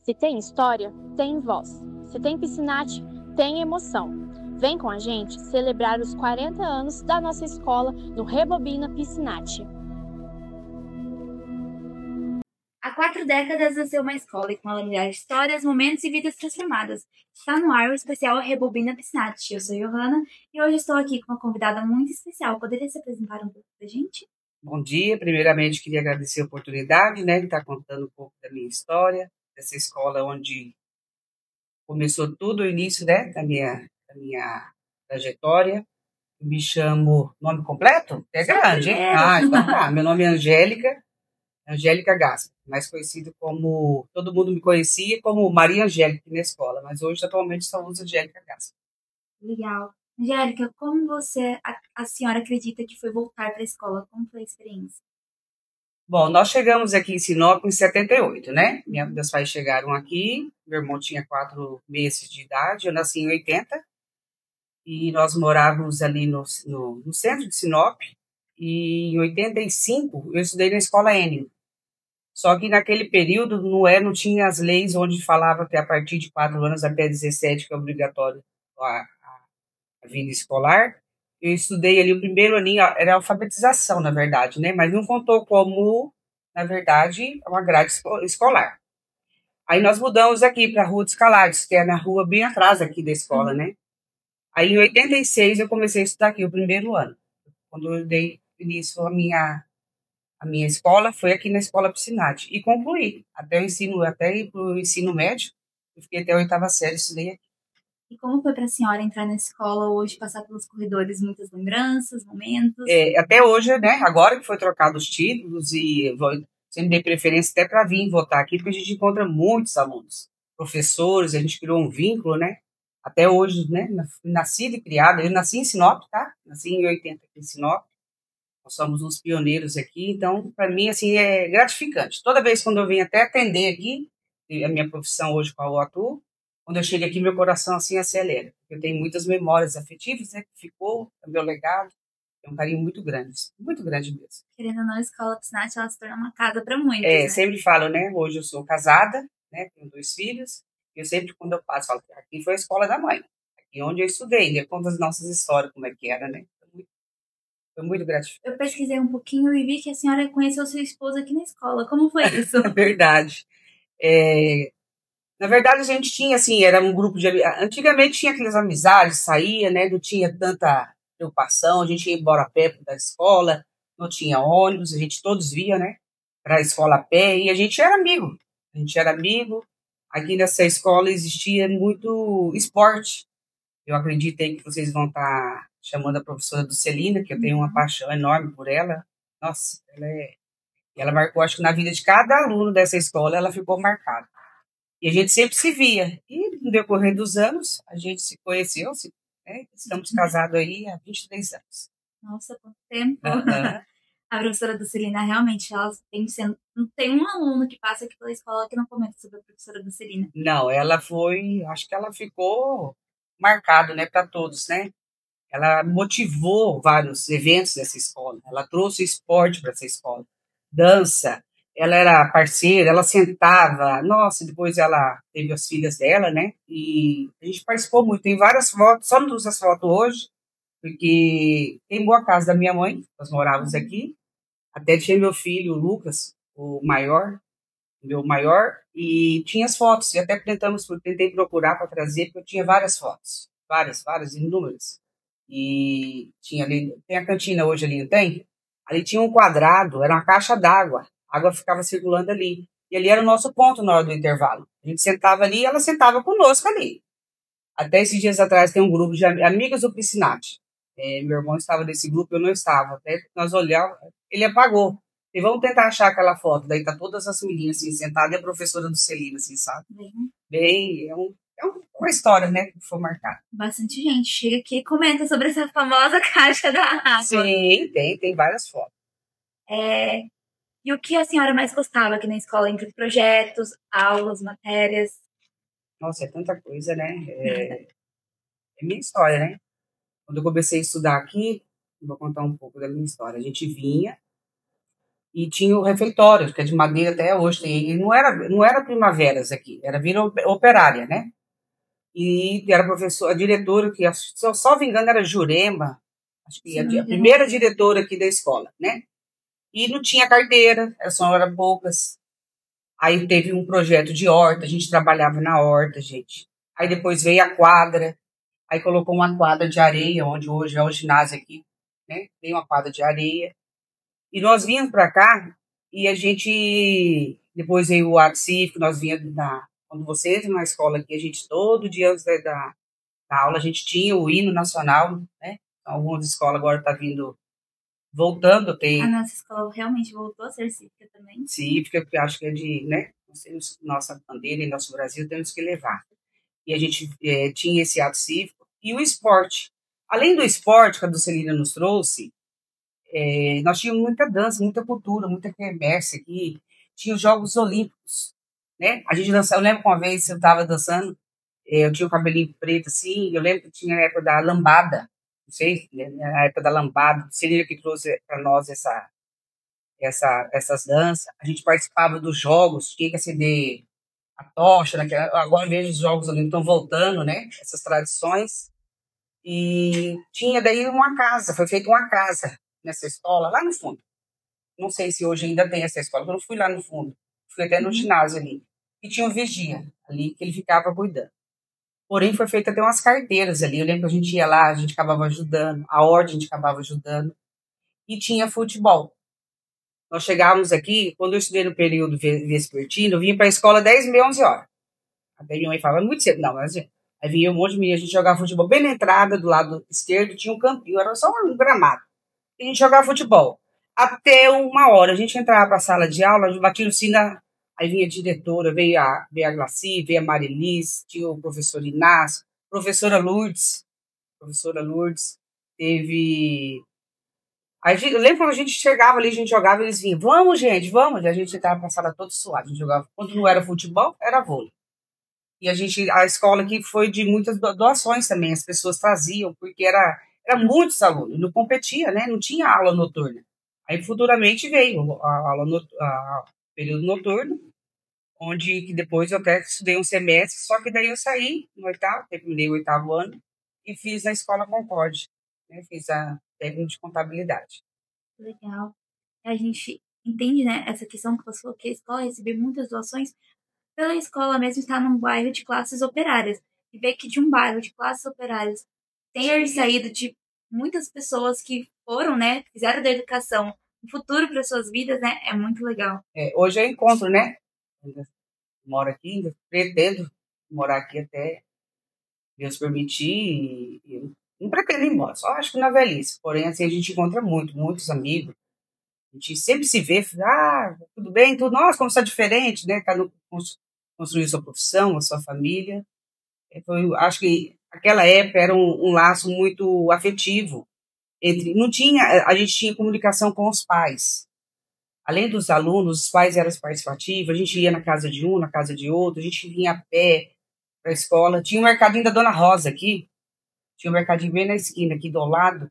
Se tem história, tem voz. Se tem Piscinati, tem emoção. Vem com a gente celebrar os 40 anos da nossa escola no Rebobina Piscinati. Há 4 décadas nasceu uma escola com uma milhar de histórias, momentos e vidas transformadas. Está no ar o especial Rebobina Piscinati. Eu sou Johanna e hoje estou aqui com uma convidada muito especial. Poderia se apresentar um pouco pra gente? Bom dia, primeiramente queria agradecer a oportunidade, de estar contando um pouco da minha história, dessa escola onde começou tudo o início, da minha trajetória. Me chamo, nome completo? É grande, hein? Então tá, meu nome é Angélica Gaspa, mais conhecido como, todo mundo me conhecia como Maria Angélica na escola, mas hoje atualmente só uso Angélica Gaspa. Legal. Angélica, como a senhora acredita que foi voltar para a escola? Como foi a experiência? Bom, nós chegamos aqui em Sinop em 78, né? Meus pais chegaram aqui, meu irmão tinha 4 meses de idade, eu nasci em 80, e nós morávamos ali no centro de Sinop, e em 85 eu estudei na escola Enio. Só que naquele período não tinha as leis onde falava que a partir de 4 anos até 17, que é obrigatório a vida escolar. Eu estudei ali o primeiro aninho, era alfabetização, na verdade, né? Mas não contou como, na verdade, uma grade escolar. Aí nós mudamos aqui para a Rua dos Calados, que é na rua bem atrás aqui da escola, né? Aí em 86 eu comecei a estudar aqui, o primeiro ano. Quando eu dei início a minha escola, foi aqui na Escola Piscinati. E concluí, até ir para o ensino médio, eu fiquei até a 8ª série, estudei aqui. E como foi para a senhora entrar na escola hoje, passar pelos corredores, muitas lembranças, momentos? Até hoje, né? Agora que foi trocado os títulos e sempre dei preferência até para vir votar aqui, porque a gente encontra muitos alunos, professores, a gente criou um vínculo, né? Até hoje, né? Nascida e criada, eu nasci em Sinop, tá? Nasci em 80 aqui em Sinop. Nós somos uns pioneiros aqui, então, para mim, assim, é gratificante. Toda vez quando eu venho até atender aqui, a minha profissão hoje com a eu atuo, quando eu chego aqui, meu coração, assim, acelera. Eu tenho muitas memórias afetivas, né, que ficou, é meu legado, é um carinho muito grande mesmo. Querendo ou não, a escola Piscinati, ela se torna uma casa para muitos, né? Sempre falo, né, hoje eu sou casada, né, tenho 2 filhos, e eu sempre, quando eu passo, falo que aqui foi a escola da mãe, aqui onde eu estudei, né, conto as nossas histórias, como é que era, né. Foi muito gratificante. Eu pesquisei um pouquinho e vi que a senhora conheceu seu esposo aqui na escola. Como foi isso? É verdade. Na verdade, a gente tinha, assim, era um grupo de... Antigamente tinha aquelas amizades, saía, né? Não tinha tanta preocupação, a gente ia embora a pé da escola, não tinha ônibus, a gente todos via, né? Para a escola a pé, e a gente era amigo. A gente era amigo. Aqui nessa escola existia muito esporte. Eu acredito aí que vocês vão estar chamando a professora Dulcelina, que eu tenho uma paixão enorme por ela. Nossa, ela marcou, acho que na vida de cada aluno dessa escola, ela ficou marcada. E a gente sempre se via. E no decorrer dos anos, a gente se conheceu, né? Estamos casados aí há 23 anos. Nossa, quanto tempo! A professora Dulcelina, realmente, ela não tem um aluno que passa aqui pela escola que não comenta sobre a professora Dulcelina. Não, acho que ela ficou marcada, né, para todos, né? Ela motivou vários eventos dessa escola. Ela trouxe esporte para essa escola. Dança. Ela era parceira, ela sentava. Nossa, depois ela teve as filhas dela, né? E a gente participou muito. Tem várias fotos, só não trouxe as fotos hoje, porque tem boa casa da minha mãe, nós morávamos aqui. Até tinha meu filho, o Lucas, meu maior, e tinha as fotos. E até tentei procurar para trazer, porque eu tinha várias fotos. Várias, inúmeras. E tinha ali, tem a cantina hoje ali, não tem? Ali tinha um quadrado, era uma caixa d'água. A água ficava circulando ali. E ali era o nosso ponto na hora do intervalo. A gente sentava ali e ela sentava conosco ali. Até esses dias atrás tem um grupo de amigas do Piscinati. Meu irmão estava nesse grupo, eu não estava. Até nós olhamos, ele apagou. E vamos tentar achar aquela foto. Daí tá todas as meninas assim, sentadas e a professora do Celina, assim, sabe? Bem, é uma história, né, que foi marcada. Bastante gente chega aqui e comenta sobre essa famosa caixa da água. Sim, tem várias fotos. E o que a senhora mais gostava aqui na escola, entre projetos, aulas, matérias? Nossa, é tanta coisa, né? É minha história, né? Quando eu comecei a estudar aqui, vou contar um pouco da minha história. A gente vinha, E tinha o refeitório, que é de madeira até hoje. E não era Primaveras aqui, era Vila Operária, né? E era a diretora, que se eu só me engano era Jurema, acho que a primeira diretora aqui da escola, né? E não tinha carteira, só eram poucas. Aí teve um projeto de horta, a gente trabalhava na horta, gente. Aí depois veio a quadra, aí colocou uma quadra de areia, onde hoje é o ginásio aqui, né? Tem uma quadra de areia. E nós vínhamos para cá e a gente, depois veio o ato cívico, nós vínhamos quando você entra na escola aqui, a gente todo dia antes da aula, a gente tinha o hino nacional, né? Algumas escolas agora tá vindo, voltando a ter. A nossa escola realmente voltou a ser cívica também. Cívica, porque acho que é de, né? Nós temos nossa bandeira em nosso Brasil, temos que levar. E a gente tinha esse ato cívico e o esporte. Além do esporte que a Dulcelina nos trouxe, nós tínhamos muita dança, muita cultura, muita quermesse aqui. Tinha os Jogos Olímpicos, né? A gente dançava, eu lembro que uma vez eu estava dançando, eu tinha o cabelinho preto assim, eu lembro que tinha a época da lambada, não sei, né? A época da lambada, seria que trouxe para nós essas danças. A gente participava dos jogos, tinha que acender a tocha, né? Agora vejo os Jogos Olímpicos estão voltando, né? Essas tradições. E tinha daí uma casa, foi feita uma casa nessa escola, lá no fundo. Não sei se hoje ainda tem essa escola, eu não fui lá no fundo. Fui até no ginásio ali. E tinha um vigia ali, que ele ficava cuidando. Porém, foi feita até umas carteiras ali. Eu lembro que a gente ia lá, a gente acabava ajudando. A ordem a gente acabava ajudando. E tinha futebol. Nós chegávamos aqui, quando eu estudei no período vespertino, eu vinha para a escola 10h30, 11h. Até minha mãe falava, muito cedo. Não, mas aí vinha um monte de menino, a gente jogava futebol. Bem na entrada, do lado esquerdo, tinha um campinho, era só um gramado. E a gente jogava futebol. Até 1h, a gente entrava para a sala de aula, batia o sino, aí vinha a diretora, veio a Glaci, veio a Marilis, tinha o professor Inácio, professora Lourdes, teve... Aí, eu lembro quando a gente chegava ali, a gente jogava, eles vinham, vamos, gente, vamos. E a gente entrava para a sala todo suado, a gente jogava. Quando não era futebol, era vôlei. E a escola aqui foi de muitas doações também, as pessoas traziam, porque era muitos alunos, não competia, né? Não tinha aula noturna. Aí futuramente veio a período noturno, onde que depois eu até estudei um semestre, só que daí eu saí no oitavo, terminei o oitavo ano e fiz na Escola Concorde, né? Fiz a técnica de contabilidade. Legal. A gente entende, né, essa questão que você falou, que a escola recebeu muitas doações pela escola mesmo estar num bairro de classes operárias. E ver que de um bairro de classes operárias ter saído de muitas pessoas que foram, né, fizeram da educação um futuro para suas vidas, né, é muito legal. Hoje eu encontro, né, ainda moro aqui, ainda pretendo morar aqui até Deus permitir, e não pretendo ir embora, só acho que na velhice. Porém, assim, a gente encontra muitos amigos. A gente sempre se vê, tudo bem, tudo, nossa, como está diferente, né? Cada um construiu sua profissão, a sua família. Acho que aquela época era um laço muito afetivo. A gente tinha comunicação com os pais. Além dos alunos, os pais eram participativos, a gente ia na casa de um, na casa de outro, a gente vinha a pé para a escola. Tinha um mercadinho da Dona Rosa aqui, tinha um mercadinho bem na esquina aqui do lado,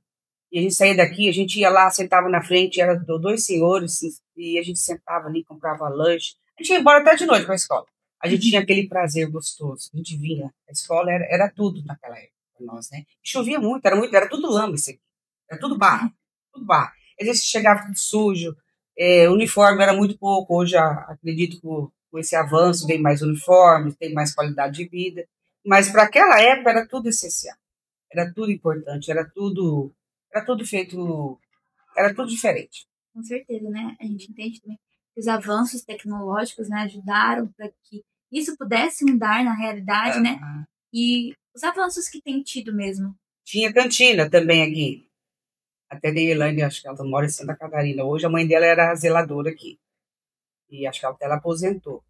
e a gente saía daqui, a gente ia lá, sentava na frente, eram dois senhores, e a gente sentava ali, comprava lanche. A gente ia embora até de noite para a escola. A gente tinha aquele prazer gostoso, a gente vinha. A escola era tudo naquela época para nós, né? Chovia muito, era tudo lama isso aqui. Era tudo barro, tudo barro. Às vezes chegava tudo sujo, o uniforme era muito pouco. Hoje, acredito que com esse avanço vem mais uniforme, tem mais qualidade de vida. Mas para aquela época era tudo essencial, era tudo importante, era tudo feito, era tudo diferente. Com certeza, né? A gente entende também que os avanços tecnológicos, né, ajudaram para que isso pudesse mudar na realidade, né? E os avanços que tem tido mesmo. Tinha cantina também aqui. Até a Elaine, acho que ela mora em Santa Catarina. Hoje a mãe dela era zeladora aqui. E acho que ela até aposentou.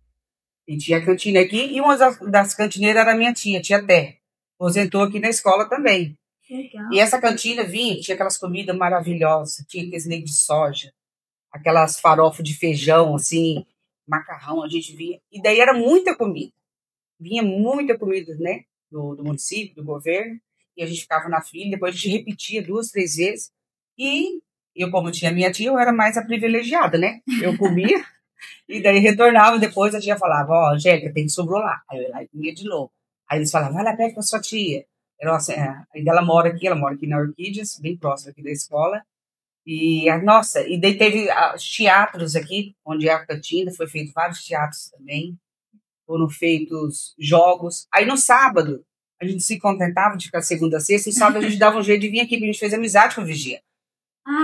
E tinha cantina aqui. E uma das cantineiras era minha tia Té. Aposentou aqui na escola também. Legal. E essa cantina tinha aquelas comidas maravilhosas. Tinha aqueles leite de soja. Aquelas farofas de feijão, assim. Macarrão, a gente vinha. E daí era muita comida. Vinha muita comida, né? Do município, do governo. E a gente ficava na fila. Depois a gente repetia 2, 3 vezes. E Eu, como tinha minha tia, eu era mais a privilegiada, né? Eu comia e daí retornava depois, a tia falava, ó, Angélica, tem que sobrou lá. Aí eu ia lá e comia de novo. Aí eles falavam, vai lá perto com a sua tia. Nossa, ainda ela mora aqui na Orquídeas, bem próximo aqui da escola. E, nossa, e daí teve os teatros aqui, onde a cantina, foi feito vários teatros também. Foram feitos jogos. Aí no sábado, a gente se contentava de ficar segunda a sexta, e sábado a gente dava um jeito de vir aqui, porque a gente fez amizade com o Vigia.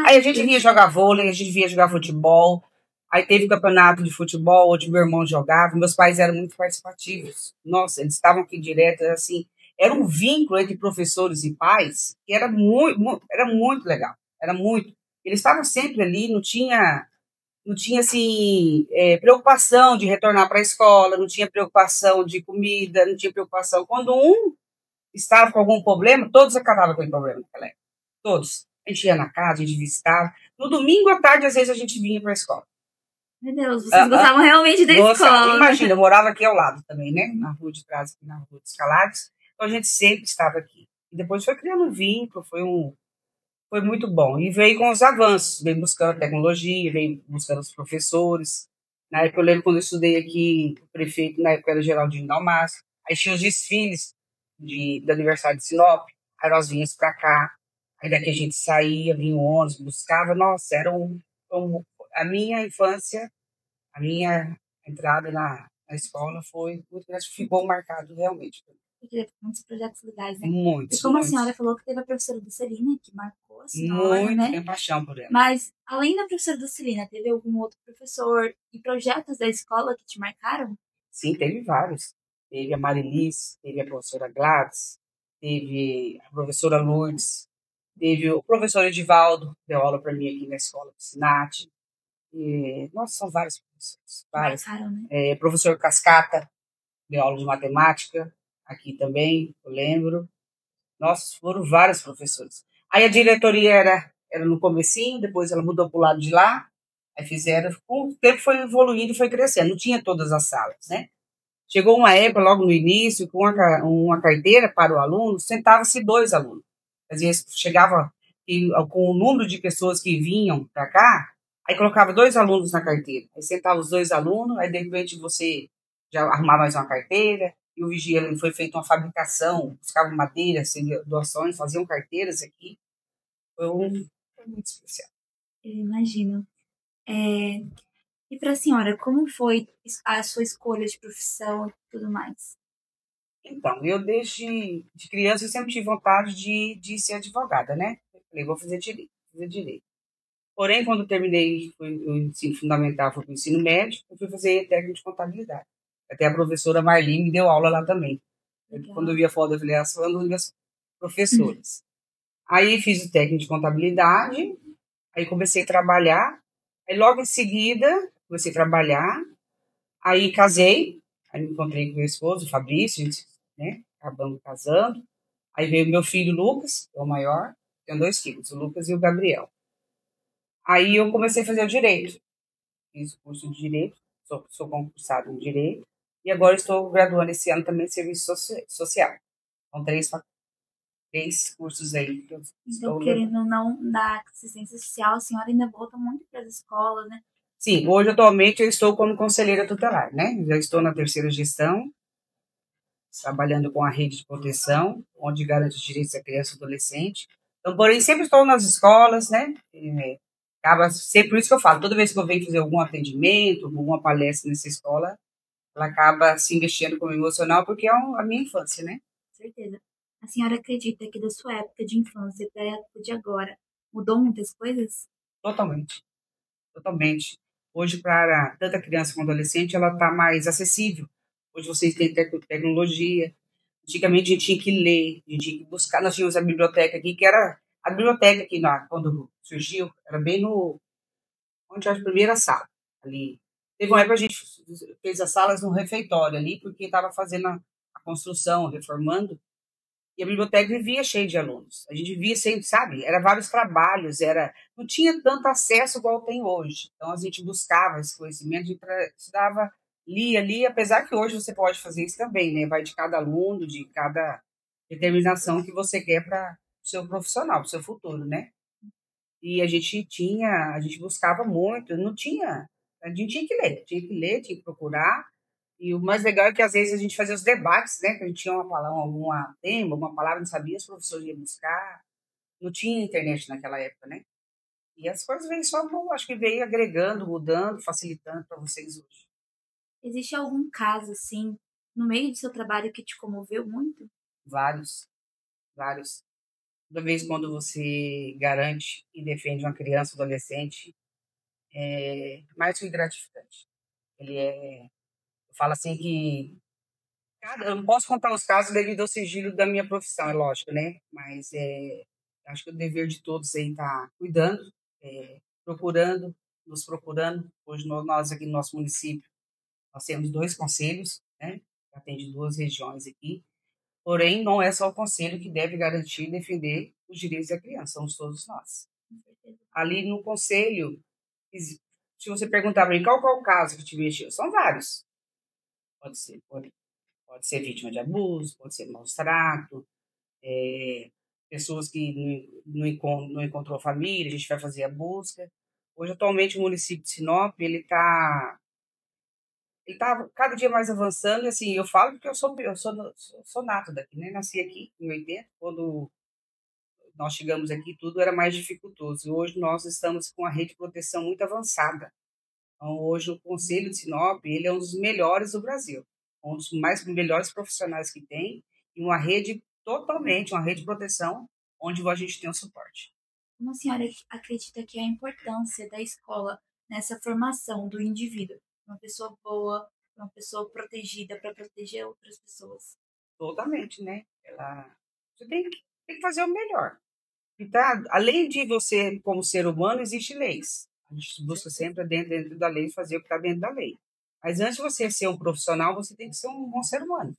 Aí a gente vinha jogar vôlei, a gente vinha jogar futebol. Aí teve campeonato de futebol, onde meu irmão jogava. Meus pais eram muito participativos. Nossa, eles estavam aqui direto, assim. Era um vínculo entre professores e pais que era muito legal. Era muito. Eles estavam sempre ali, não tinha assim, preocupação de retornar para a escola, não tinha preocupação de comida, não tinha preocupação. Quando um estava com algum problema, todos acabavam com o problema naquela época. Todos. A gente ia na casa, a gente visitava. No domingo à tarde, às vezes, a gente vinha para a escola. Meu Deus, vocês gostavam realmente da escola. Imagina, eu morava aqui ao lado também, né? Na rua de trás, aqui na rua dos Calados. Então, a gente sempre estava aqui. E depois foi criando um vínculo, foi muito bom. E veio com os avanços, veio buscando a tecnologia, veio buscando os professores. Na época, eu lembro quando eu estudei aqui, o prefeito, na época, era o Geraldinho Dalmasso. Aí tinha os desfiles do aniversário de Sinop. Aí nós vínhamos para cá. Aí daqui a gente saía, vinha o ônibus, buscava. Nossa, era a minha infância, a minha entrada na escola foi muito, ficou marcado realmente. Muitos projetos legais, né? Muitos. E como a senhora falou que teve a professora Dulcelina, que marcou a senhora, muito, né? Tenho paixão por ela. Mas, além da professora Dulcelina, teve algum outro professor e projetos da escola que te marcaram? Sim, teve vários. Teve a Marilis, teve a professora Gladys, teve a professora Lourdes, teve o professor Edivaldo, que deu aula para mim aqui na escola do Sinat. Nossa, são vários professores. Vários. Marcaram, né? Professor Cascata, deu aula de matemática, aqui também, eu lembro. Nossa, foram vários professores. Aí a diretoria era no comecinho, depois ela mudou para o lado de lá, aí fizeram, com o tempo foi evoluindo, foi crescendo, não tinha todas as salas, né? Chegou uma época, logo no início, com uma carteira para o aluno, sentava-se 2 alunos. Às vezes chegava com o número de pessoas que vinham para cá, aí colocava 2 alunos na carteira. Aí sentava os 2 alunos, aí de repente você já arrumava mais uma carteira, e o vigia foi feita uma fabricação, buscava madeira, doações, faziam carteiras aqui. Foi muito especial. Eu imagino. E para a senhora, como foi a sua escolha de profissão e tudo mais? Então, eu desde de criança eu sempre tive vontade de ser advogada, né? Eu falei, vou fazer direito. Porém, quando terminei o ensino fundamental, fui para o ensino médio, eu fui fazer técnico de contabilidade. Até a professora Marli me deu aula lá também. Quando eu vi a foto, eu falei, essa foi uma das minhas professoras. Aí fiz o técnico de contabilidade, aí comecei a trabalhar, aí logo em seguida comecei a trabalhar, aí casei, aí me encontrei com meu esposo, o Fabrício, a gente, né, acabamos casando. Aí veio meu filho Lucas, que é o maior, tenho 2 filhos, o Lucas e o Gabriel. Aí eu comecei a fazer o direito, fiz o curso de direito, sou concursado em direito, e agora estou graduando esse ano também em serviço social. São 3 cursos aí. Então, querendo ou não, da assistência social, a senhora ainda volta muito para as escolas, né? Sim, hoje atualmente eu estou como conselheira tutelar, né? Já estou na 3ª gestão, trabalhando com a rede de proteção, onde garante os direitos da criança e do adolescente. Então, porém, sempre estou nas escolas, né? Acaba sempre, por isso que eu falo, toda vez que eu venho fazer algum atendimento, alguma palestra nessa escola, ela acaba se investindo com o emocional, porque é a minha infância, né? Com certeza. A senhora acredita que da sua época de infância para a época de agora mudou muitas coisas? Totalmente. Totalmente. Hoje, para tanta criança como adolescente, ela está mais acessível. Hoje vocês têm tecnologia. Antigamente a gente tinha que ler, a gente tinha que buscar. Nós tínhamos a biblioteca aqui, que era a biblioteca aqui, quando surgiu, era bem onde era a primeira sala, ali. Teve uma época a gente fez as salas no refeitório ali, porque estava fazendo a construção, reformando, e a biblioteca vivia cheia de alunos. A gente via sempre, sabe? Era vários trabalhos, não tinha tanto acesso igual tem hoje. Então a gente buscava esse conhecimento, a gente estudava, lia, apesar que hoje você pode fazer isso também, né? Vai de cada aluno, de cada determinação que você quer para o seu profissional, para o seu futuro, né? E a gente buscava muito, não tinha, a gente tinha que procurar. E o mais legal é que às vezes a gente fazia os debates, né? Que a gente tinha uma palavra, alguma tema, alguma palavra, não sabia, os professores iam buscar. Não tinha internet naquela época, né? E as coisas veio só, acho que veio agregando, mudando, facilitando para vocês hoje. Existe algum caso, assim, no meio do seu trabalho que te comoveu muito? Vários, vários. Toda vez quando você garante e defende uma criança, adolescente, é mais que gratificante. Ele é, eu falo assim que eu não posso contar os casos devido ao sigilo da minha profissão, é lógico, né? Mas acho que o dever de todos aí tá cuidando, procurando, nos procurando. Hoje nós aqui no nosso município, nós temos 2 conselhos, né? Que atende 2 regiões aqui. Porém, não é só o conselho que deve garantir e defender os direitos da criança, somos todos nós. Ali no conselho, se você perguntar para mim qual é o caso que te mexeu, são vários. Pode ser vítima de abuso, pode ser maus trato, pessoas que não encontrou família, a gente vai fazer a busca. Hoje, atualmente, o município de Sinop, ele tá cada dia mais avançando, e assim, eu falo porque sou nato daqui, né? Nasci aqui em 80, quando nós chegamos aqui, tudo era mais dificultoso. Hoje nós estamos com a rede de proteção muito avançada. Então, hoje o Conselho de Sinop, ele é um dos melhores do Brasil, um dos melhores profissionais que tem, e uma rede de proteção, onde a gente tem o suporte. Como a senhora acredita que é a importância da escola nessa formação do indivíduo? Uma pessoa boa, uma pessoa protegida para proteger outras pessoas. Totalmente, né? Você tem que fazer o melhor. E tá, além de você, como ser humano, existem leis. A gente busca sempre dentro da lei fazer o que está dentro da lei. Mas antes de você ser um profissional, você tem que ser um bom ser humano.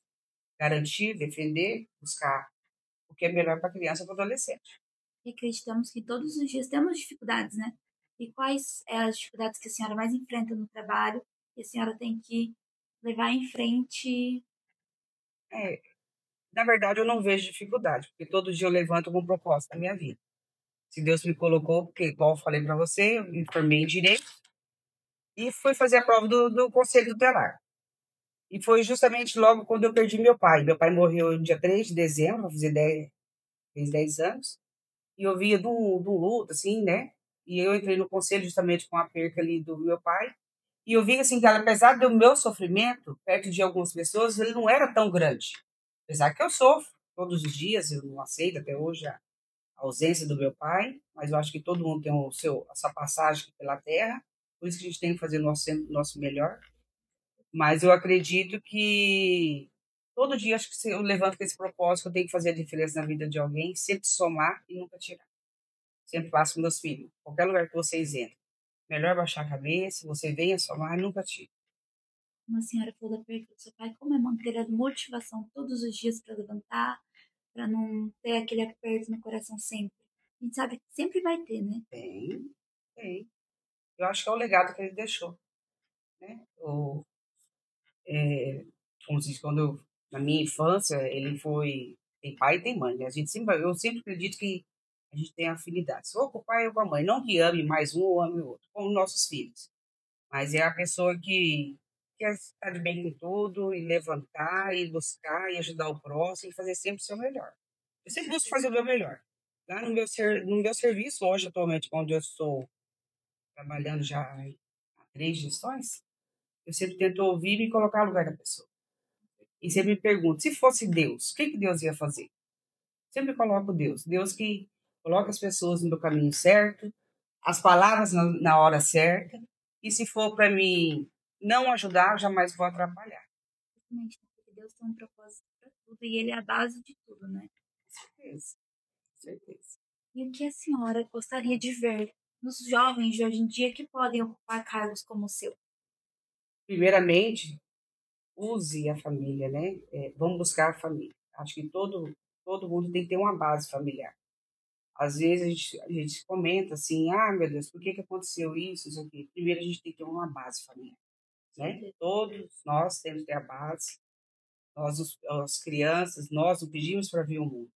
Garantir, defender, buscar o que é melhor para a criança e para o adolescente. E acreditamos que todos os dias temos dificuldades, né? E quais são as dificuldades que a senhora mais enfrenta no trabalho e a senhora tem que levar em frente? É, na verdade, eu não vejo dificuldade, porque todo dia eu levanto com um propósito na minha vida. Se Deus me colocou, porque, igual eu falei para você, eu me formei em Direito e fui fazer a prova do Conselho Tutelar. E foi justamente logo quando eu perdi meu pai. Meu pai morreu no dia 3 de dezembro, vai fazer fez 10 anos. E eu via do luto, assim, né? E eu entrei no conselho justamente com a perca ali do meu pai. E eu vi, assim, que apesar do meu sofrimento, perto de algumas pessoas, ele não era tão grande. Apesar que eu sofro todos os dias, eu não aceito até hoje a ausência do meu pai, mas eu acho que todo mundo tem essa passagem pela terra, por isso que a gente tem que fazer o nosso melhor. Mas eu acredito que todo dia, acho que se eu levanto com esse propósito, eu tenho que fazer a diferença na vida de alguém, sempre somar e nunca tirar. Sempre faço com meus filhos, qualquer lugar que vocês entrem. Melhor baixar a cabeça, você venha somar e nunca tira. Como a senhora falou da perda do seu pai, como é manter a motivação todos os dias para levantar, para não ter aquele aperto no coração sempre? A gente sabe que sempre vai ter, né? Tem. Eu acho que é o legado que ele deixou, né? Como se diz, na minha infância, ele foi, tem pai e tem mãe, né? Eu sempre acredito que a gente tem afinidades, ou com o pai ou com a mãe, não que ame mais um ou ame o outro, como nossos filhos, mas é a pessoa que quer estar de bem com tudo, e levantar, e buscar, e ajudar o próximo, e fazer sempre o seu melhor. Eu sempre busco fazer o meu melhor. Lá no meu serviço, hoje, atualmente, onde eu estou trabalhando já há 3 gestões, eu sempre tento ouvir e me colocar no lugar da pessoa. E sempre me pergunto, se fosse Deus, o que Deus ia fazer? Sempre coloco Deus. Deus que coloca as pessoas no caminho certo, as palavras na hora certa. E se for para mim não ajudar, eu jamais vou atrapalhar. Exatamente, porque Deus tem um propósito para tudo e Ele é a base de tudo, né? Certeza, certeza. E o que a senhora gostaria de ver nos jovens de hoje em dia que podem ocupar cargos como o seu? Primeiramente, use a família, né? Vamos buscar a família. Acho que todo mundo tem que ter uma base familiar. Às vezes a gente comenta assim, ah, meu Deus, por que aconteceu isso aqui? Primeiro a gente tem que ter uma base familiar, né? Todos nós temos que ter a base. Nós, as crianças, nós não pedimos para vir ao mundo.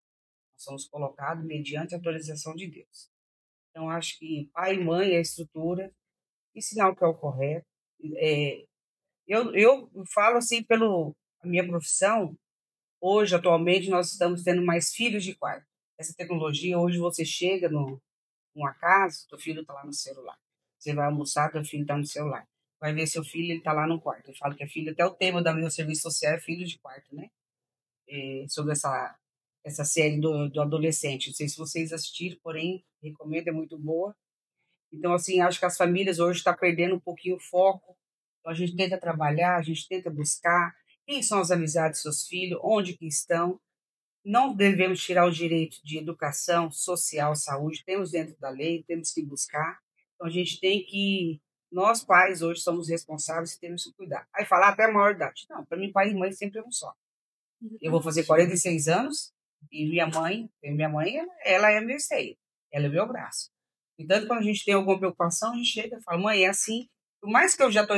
Nós somos colocados mediante a autorização de Deus. Então, acho que pai e mãe é a estrutura, ensinar o que é o correto. É, eu falo assim, pelo a minha profissão, hoje, atualmente, nós estamos tendo mais filhos de quarto. Essa tecnologia, hoje você chega numa casa, teu filho está lá no celular. Você vai almoçar, teu filho está no celular. Vai ver seu filho, ele está lá no quarto. Eu falo que é filho, até o tema da meu serviço social é filho de quarto, né? Sobre essa série do adolescente. Não sei se vocês assistiram, porém, recomendo, é muito boa. Então, assim, acho que as famílias hoje estão perdendo um pouquinho o foco. Então, a gente tenta trabalhar, a gente tenta buscar quem são as amizades dos seus filhos, onde que estão. Não devemos tirar o direito de educação, social, saúde, temos dentro da lei, temos que buscar. Então, a gente tem que. Nós, pais, hoje somos responsáveis e temos que cuidar. Aí falar até a maior idade. Não, para mim, pai e mãe sempre é um só. Eu vou fazer 46 anos e minha mãe, ela é meu esteio, ela é meu braço. Então, quando a gente tem alguma preocupação, a gente chega e fala, mãe, é assim. Por mais que eu já estou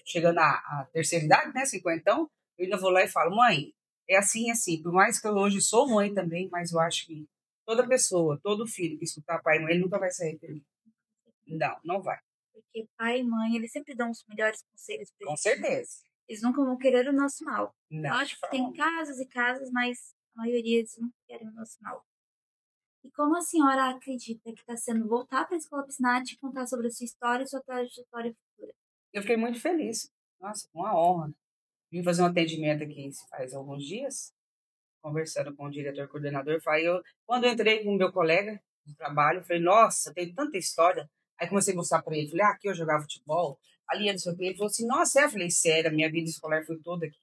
chegando à terceira idade, né, 50, eu ainda vou lá e falo, mãe, é assim, assim. Por mais que eu hoje sou mãe também, mas eu acho que toda pessoa, todo filho que escutar pai e mãe, ele nunca vai se arrepender. Não, não vai. Porque pai e mãe, eles sempre dão os melhores conselhos pra Com gente. certeza. Eles nunca vão querer o nosso mal. Não. Lógico que tem casos e casos, mas a maioria eles não querem o nosso mal. E como a senhora acredita que está sendo voltar para a escola Piscinati e contar sobre a sua história e sua trajetória futura? Eu fiquei muito feliz. Nossa, uma honra. Vim fazer um atendimento aqui faz alguns dias, conversando com o diretor coordenador. Quando eu entrei com o meu colega de trabalho, eu falei, nossa, tem tanta história. Aí comecei a mostrar para ele, falei, aqui eu jogava futebol, ali não sei o quê. Ele falou assim, nossa, eu falei, sério, a minha vida escolar foi toda aqui.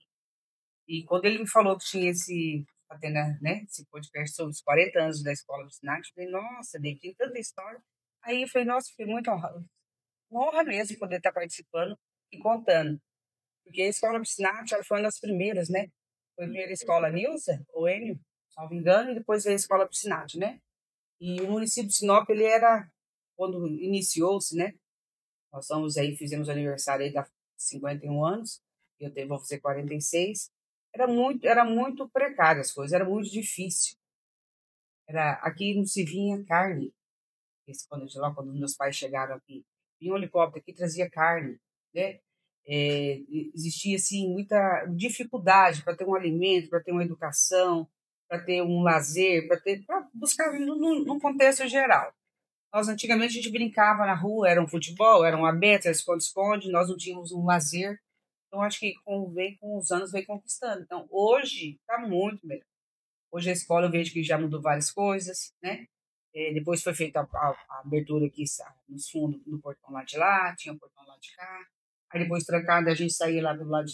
E quando ele me falou que tinha esse podcast sobre os 40 anos da escola do Sinat, eu falei, nossa, David, tem tanta história. Aí eu falei, nossa, fiquei muito honrada. Uma honra mesmo poder estar participando e contando. Porque a escola Piscinati, ela foi uma das primeiras, né? Foi a primeira escola Nilza, ou Enio, se não me engano, e depois veio a escola Piscinati, né? E o município de Sinop, ele era, quando iniciou-se, né? Nós fizemos aniversário aí da 51 anos, vou fazer 46. Era muito precário as coisas, era muito difícil. Aqui não se vinha carne. Quando meus pais chegaram aqui, vinha um helicóptero aqui, trazia carne, né? Existia assim muita dificuldade para ter um alimento, para ter uma educação, para ter um lazer, para buscar num contexto geral. Nós antigamente a gente brincava na rua, era um futebol, era uma beta, era esconde-esconde, nós não tínhamos um lazer. Então acho que com os anos veio conquistando. Então hoje está muito melhor. Hoje a escola eu vejo que já mudou várias coisas, né? Depois foi feita a abertura aqui nos fundos do portão lá de lá, tinha o portão lá de cá. Aí depois trancada a gente saía lá do lado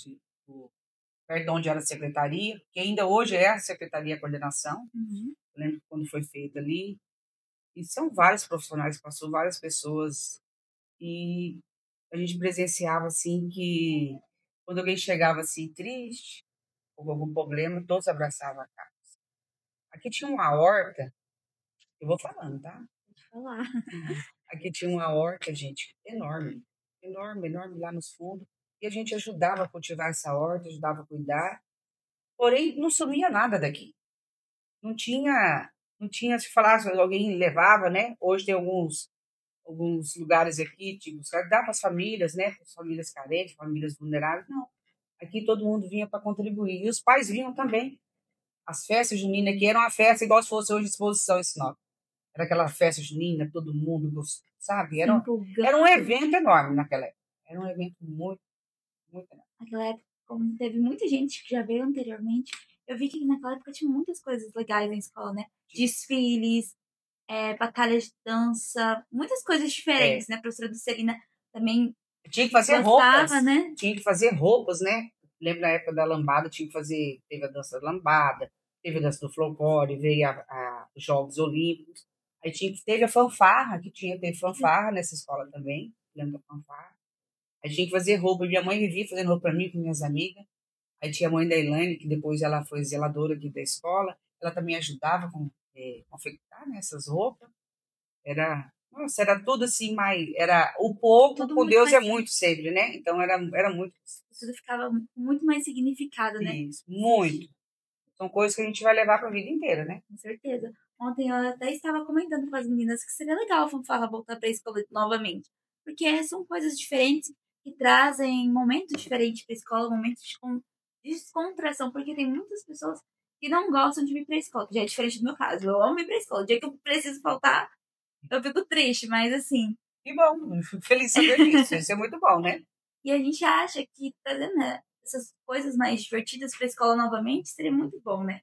perto de onde era a secretaria, que ainda hoje é a Secretaria de Coordenação. Eu lembro quando foi feita ali. E são vários profissionais, passou várias pessoas. E a gente presenciava assim que quando alguém chegava assim triste, ou com algum problema, todos abraçavam a cara. Aqui tinha uma horta, eu vou falando, tá? Pode falar. Aqui tinha uma horta, gente, enorme, enorme, enorme lá nos fundos. E a gente ajudava a cultivar essa horta, ajudava a cuidar. Porém, não sumia nada daqui. Não tinha, não tinha, se falasse, alguém levava, né? Hoje tem alguns lugares aqui, tipo, dá para as famílias, né? Para as famílias carentes, famílias vulneráveis. Não. Aqui todo mundo vinha para contribuir. E os pais vinham também. As festas juninas aqui eram uma festa igual se fosse hoje exposição em Sinop. Era aquela festa junina, todo mundo, sabe? Era um evento enorme naquela época. Era um evento muito, muito enorme. Naquela época, como teve muita gente que já veio anteriormente, eu vi que naquela época tinha muitas coisas legais na escola, né? Desfiles, batalhas de dança, muitas coisas diferentes, né? A professora Dulcelina também tinha que fazer gostava, roupas, né? Tinha que fazer roupas, né? Lembro na época da lambada, teve a dança da lambada, teve a dança do folclore, veio os Jogos Olímpicos. Aí teve a fanfarra, teve fanfarra nessa escola também, lembro da fanfarra. Aí tinha que fazer roupa, minha mãe vivia fazendo roupa para mim, com minhas amigas. Aí tinha a mãe da Elaine, que depois ela foi zeladora aqui da escola, ela também ajudava a confectar, né, essas roupas. Nossa, era tudo assim, o pouco tudo com Deus é muito sempre, né? Então era muito. Tudo ficava muito mais significado, né? Isso, muito. São coisas que a gente vai levar para a vida inteira, né? Com certeza. Ontem eu até estava comentando com as meninas que seria legal falar voltar para a escola novamente. Porque são coisas diferentes que trazem momentos diferentes para a escola, momentos de descontração, porque tem muitas pessoas que não gostam de vir para a escola, que já é diferente do meu caso. Eu amo ir para a escola. O dia que eu preciso faltar, eu fico triste, mas assim. Que bom, fico feliz de saber disso. Isso é muito bom, né? E a gente acha que trazendo essas coisas mais divertidas para a escola novamente seria muito bom, né?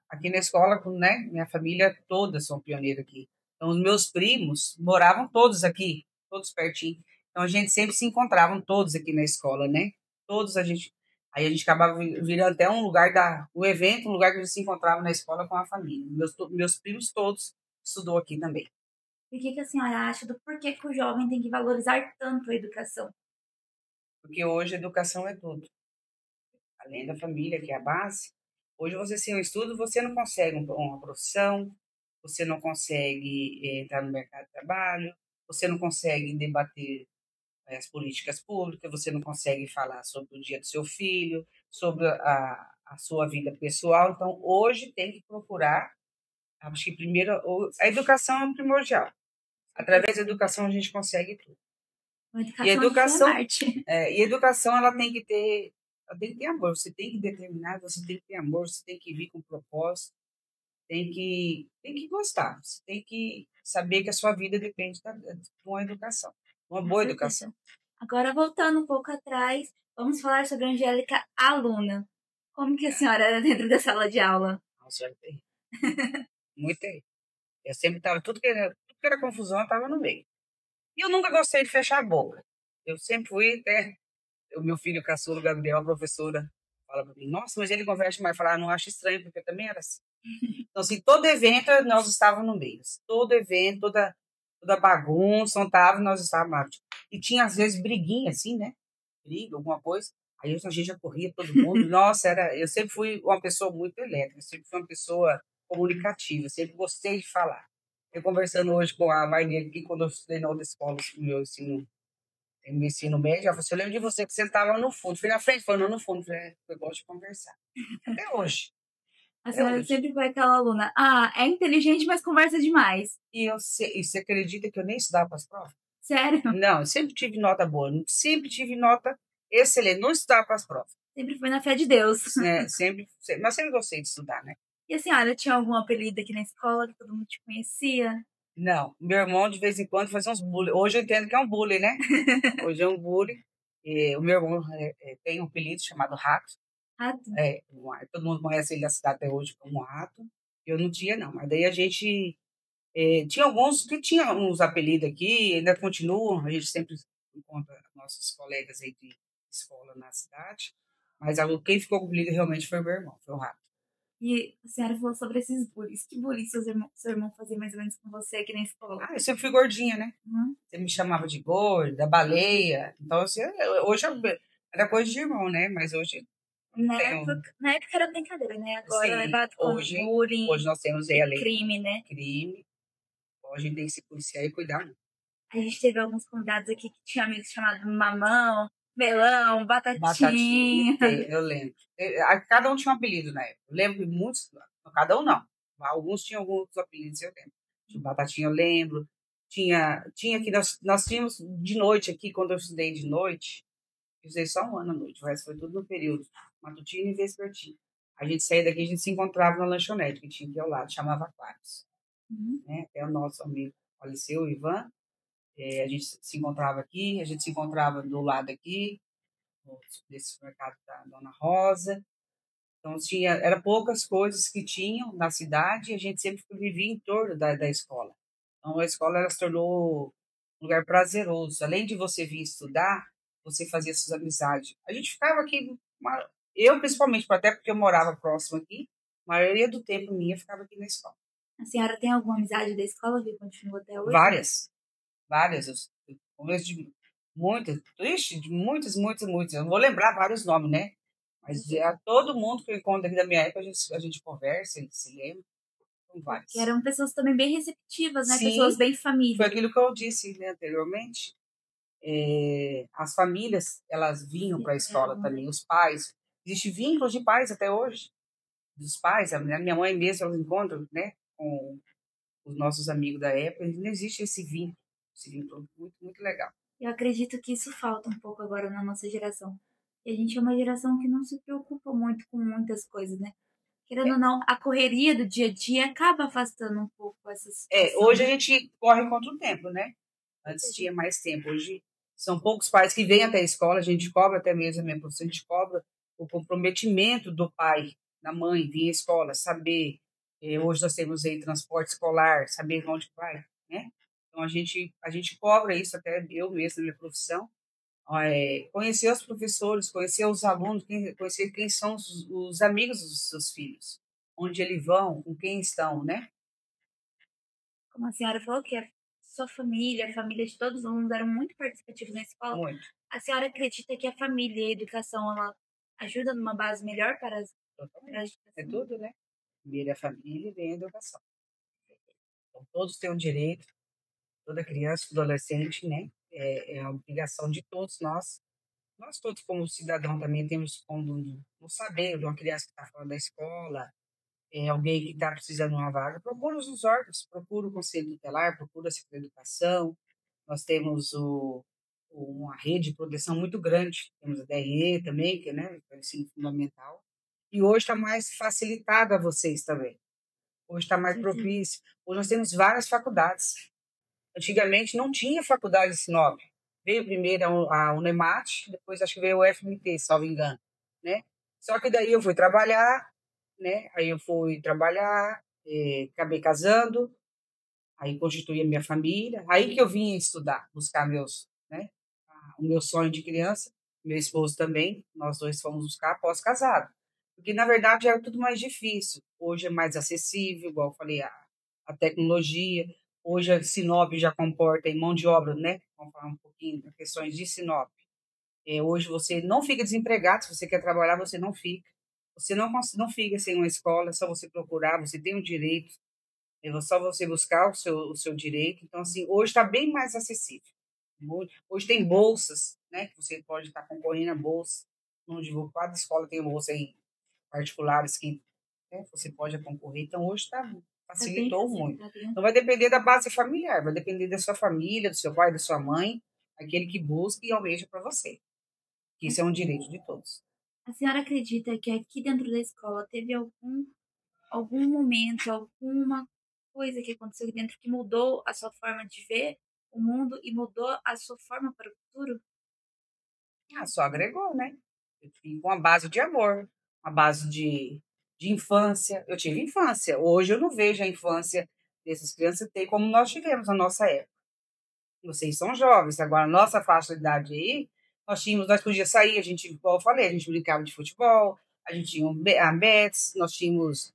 Aqui na escola, né, minha família todas são pioneiros aqui. Então, os meus primos moravam todos aqui, todos pertinho. Então, a gente sempre se encontravam todos aqui na escola, né? Todos a gente. Aí a gente acabava virando até um lugar o evento, um lugar que a gente se encontrava na escola com a família. Meus primos todos estudou aqui também. E o que a senhora acha do porquê que o jovem tem que valorizar tanto a educação? Porque hoje a educação é tudo. Além da família, que é a base, hoje você sem um estudo, você não consegue uma profissão, você não consegue entrar no mercado de trabalho, você não consegue debater as políticas públicas, você não consegue falar sobre o dia do seu filho, sobre a sua vida pessoal. Então, hoje tem que procurar, acho que primeiro, a educação é um primordial. Através da educação a gente consegue tudo. A educação é arte. E a educação ela tem que ter amor. Você tem que determinar, você tem que ter amor, você tem que vir com propósito, tem que gostar, você tem que saber que a sua vida depende de uma educação, uma boa educação. Agora, voltando um pouco atrás, vamos falar sobre a Angélica aluna. Como que a senhora era dentro da sala de aula? Nossa, era terrível. Muito terrível. Eu sempre estava, tudo que era confusão, eu estava no meio. E eu nunca gostei de fechar a boca. Eu sempre fui até... O meu filho caçula, Gabriel, a professora, fala para mim, nossa, mas ele conversa mais. Falar, não acho estranho, porque eu também era assim. Então, assim, todo evento nós estávamos no meio. Todo evento, toda bagunça, nós estávamos. E tinha, às vezes, briguinha, assim, né? Briga, alguma coisa. Aí a gente já corria, todo mundo. Nossa, eu sempre fui uma pessoa muito elétrica, sempre fui uma pessoa comunicativa, sempre gostei de falar. Eu conversando hoje com a Marlene aqui, quando eu estudei na outra escola, no ensino médio, ela falou assim, eu lembro de você que sentava no fundo. Fui na frente, falando no fundo. Falei, eu gosto de conversar. Até hoje. A senhora sempre foi aquela aluna, é inteligente, mas conversa demais. E você acredita que eu nem estudava para as provas? Sério? Não, eu sempre tive nota boa. Sempre tive nota excelente. Não estudava para as provas. Sempre foi na fé de Deus. Mas sempre gostei de estudar, né? E a senhora tinha algum apelido aqui na escola que todo mundo te conhecia? Não, meu irmão de vez em quando fazia uns bullying. Hoje eu entendo que é um bullying, né? Hoje é um bullying. O meu irmão tem um apelido chamado Rato. Rato? Todo mundo conhece ele da cidade até hoje como Rato. Eu não tinha, não. Mas daí a gente... tinha alguns que tinham uns apelidos aqui, ainda continuam. A gente sempre encontra nossos colegas aí de escola na cidade. Mas quem ficou com o apelido realmente foi o meu irmão, foi o Rato. E a senhora falou sobre esses bullies. Que bullying seu irmão fazia mais ou menos com você aqui na escola? Eu sempre fui gordinha, né? Você me chamava de gorda, baleia. Então, assim, hoje era coisa de irmão, né? Mas hoje... Na época era brincadeira, né? Agora é levado como bullying. Hoje nós temos aí a lei. Crime, né? Crime. Hoje a gente tem que se policiar e cuidar. A gente teve alguns convidados aqui que tinham amigos chamados Mamão, Melão, Batatinha. Eu lembro. Cada um tinha um apelido na época. Eu lembro que muitos, cada um não. Alguns tinham alguns apelidos, eu lembro. Tinha Batatinha, eu lembro. Tinha que nós tínhamos de noite aqui, quando eu estudei de noite, eu estudei só um ano à noite, o resto foi tudo no período matutino e vespertino. A gente saía daqui, a gente se encontrava na lanchonete, que tinha aqui ao lado, chamava Aquários. Né? Até o nosso amigo faleceu, o Ivan. A gente se encontrava aqui, a gente se encontrava do lado aqui, desse supermercado da Dona Rosa. Então, eram poucas coisas que tinham na cidade e a gente sempre vivia em torno da escola. Então, a escola ela se tornou um lugar prazeroso. Além de você vir estudar, você fazia suas amizades. A gente ficava aqui, eu principalmente, até porque eu morava próximo aqui, a maioria do tempo minha ficava aqui na escola. A senhora tem alguma amizade da escola que continua até hoje? Várias. Eu conheço de muitas. Ixi, de muitas. Eu não vou lembrar vários nomes, né? Mas todo mundo que eu encontro aqui da minha época, a gente conversa, se lembra. São vários. Que eram pessoas também bem receptivas, né? Sim, pessoas bem famílias. Foi aquilo que eu disse, né, anteriormente. As famílias, elas vinham para a escola também. Os pais. Existe vínculos de pais até hoje. Dos pais. A minha mãe mesmo, elas encontram, né? com os nossos amigos da época, não existe esse vínculo muito, muito legal. Eu acredito que isso falta um pouco agora na nossa geração. E a gente é uma geração que não se preocupa muito com muitas coisas, né? Querendo ou não, a correria do dia a dia acaba afastando um pouco essas situação. Hoje a gente corre contra o tempo, né? Antes tinha mais tempo. Hoje são poucos pais que vêm até a escola, a gente cobra até mesmo a minha profissão, a gente cobra o comprometimento do pai, da mãe, vir à escola, saber. Hoje nós temos aí transporte escolar, saber onde vai, né? Então a gente cobra isso, até eu mesmo, na minha profissão. Conhecer os professores, conhecer os alunos, conhecer quem são os amigos dos seus filhos, onde eles vão, com quem estão, né? Como a senhora falou que a sua família, a família de todos os alunos eram muito participativos na escola. Muito. A senhora acredita que a família e a educação ela ajuda numa base melhor para a educação? É tudo, né? Primeiro a família e vem a educação. Então, todos têm um direito, toda criança, todo adolescente, né? É a obrigação de todos nós. Nós todos, como cidadão, também temos como não saber de uma criança que está fora da escola, alguém que está precisando de uma vaga, procura os órgãos, procura o Conselho Tutelar, procura a Secretaria de Educação. Nós temos uma rede de proteção muito grande. Temos a DRE também, que é o ensino fundamental. E hoje está mais facilitado a vocês também. Hoje está mais propício. Hoje nós temos várias faculdades. Antigamente não tinha faculdade em Sinop. Veio primeiro a Unemat, depois acho que veio o FMT, salvo engano, né? Só que daí eu fui trabalhar, né? Aí eu fui trabalhar, acabei casando, aí constituí a minha família. Aí que eu vim estudar, buscar o meu sonho de criança, meu esposo também, nós dois fomos buscar após casado. Porque, na verdade, era tudo mais difícil. Hoje é mais acessível, igual eu falei, a tecnologia. Hoje a Sinop já comporta em mão de obra, né? Vamos falar um pouquinho das questões de Sinop. Hoje você não fica desempregado, se você quer trabalhar, você não fica. Você não fica sem uma escola, é só você procurar, você tem o direito, é só você buscar o seu direito. Então, assim, hoje está bem mais acessível. Hoje tem bolsas, né? Que você pode estar concorrendo a bolsa. Onde cada escola tem bolsa em particulares que você pode concorrer. Então, hoje facilitou muito. Então, vai depender da base familiar, vai depender da sua família, do seu pai, da sua mãe, aquele que busca e almeja para você. Que isso é um direito de todos. A senhora acredita que aqui dentro da escola teve algum momento, alguma coisa que aconteceu aqui dentro que mudou a sua forma de ver o mundo e mudou a sua forma para o futuro? Só agregou, né? Com uma base de amor, uma base de infância. Eu tive infância. Hoje eu não vejo a infância dessas crianças ter como nós tivemos na nossa época. Vocês são jovens, agora a nossa faixa de idade aí, nós podíamos sair, a gente, igual eu falei, a gente brincava de futebol, a gente tinha a Mets, nós tínhamos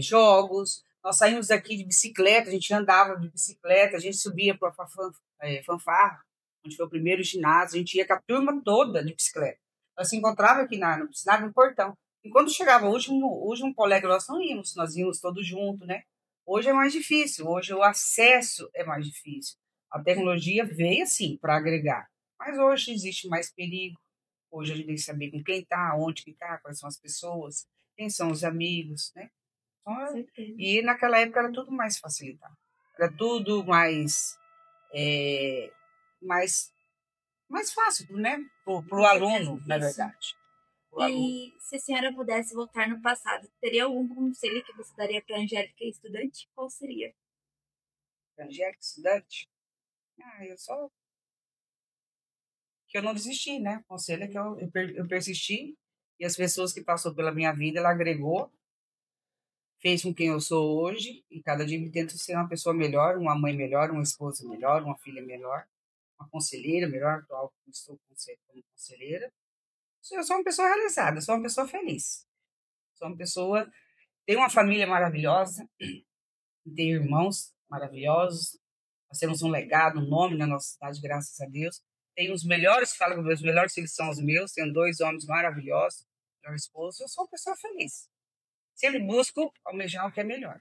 jogos, nós saímos daqui de bicicleta, a gente andava de bicicleta, a gente subia para a fanfarra, onde foi o primeiro ginásio, a gente ia com a turma toda de bicicleta. Nós se encontrava aqui no portão. E quando chegava o último colega, nós íamos todos juntos, né? Hoje é mais difícil, hoje o acesso é mais difícil. A tecnologia veio, assim, para agregar. Mas hoje existe mais perigo. Hoje a gente tem que saber com quem está, onde que está, quais são as pessoas, quem são os amigos, né? Então, e naquela época era tudo mais facilitado. Era tudo mais fácil, né? Pro aluno, na verdade. E se a senhora pudesse voltar no passado, teria algum conselho que você daria para a Angélica estudante? Qual seria? Angélica estudante? Que eu não desisti, né? O conselho é que eu persisti e as pessoas que passou pela minha vida, ela agregou, fez com quem eu sou hoje e cada dia me tento ser uma pessoa melhor, uma mãe melhor, uma esposa melhor, uma filha melhor, uma conselheira melhor, atual que estou como conselheira. Eu sou uma pessoa realizada, sou uma pessoa feliz. Sou uma pessoa... Tenho uma família maravilhosa, tenho irmãos maravilhosos, nós temos um legado, um nome na nossa cidade, graças a Deus. Tenho os melhores, falo que os melhores filhos são os meus, tenho 2 homens maravilhosos, meu esposo, eu sou uma pessoa feliz. Sempre busco almejar o que é melhor.